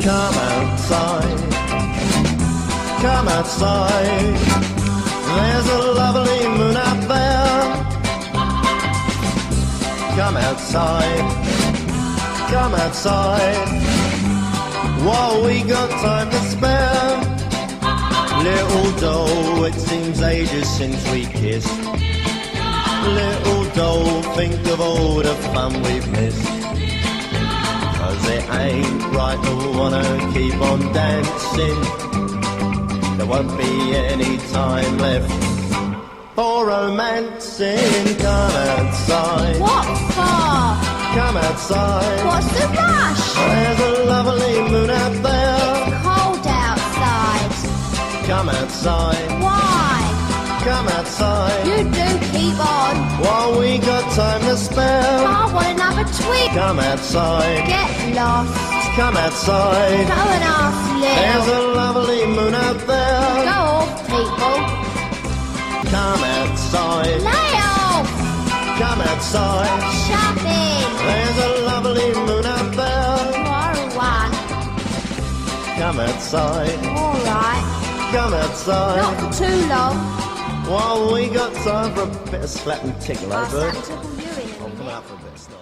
Come outside, come outside. There's a lovely moon out there. Come outside, come outside. While we got time to spare. Little doll, it seems ages since we kissed. Little doll, think of all the fun we've missed. 'Cause it ain't right to wanna keep on dancing. There won't be any time left for romancing. Come outside. What for? Come outside. What's the rush? There's a lovely moon out there. Cold outside. Come outside. Why? Come outside. You do keep on. While we got time to spare. I want another tweet. Come outside. Get lost. Come outside. Go and ask There's Lil. a lovely moon out there. Go off, people. Come outside. Lay off. Come outside. Shopping. There's a lovely moon out there. Tomorrow one. Come outside. Alright. Come outside. Not for too long. While we got time for a bit of slap and tickle, eh, I'll bud? slap tickle you in a I'll come minute. out for a bit of style.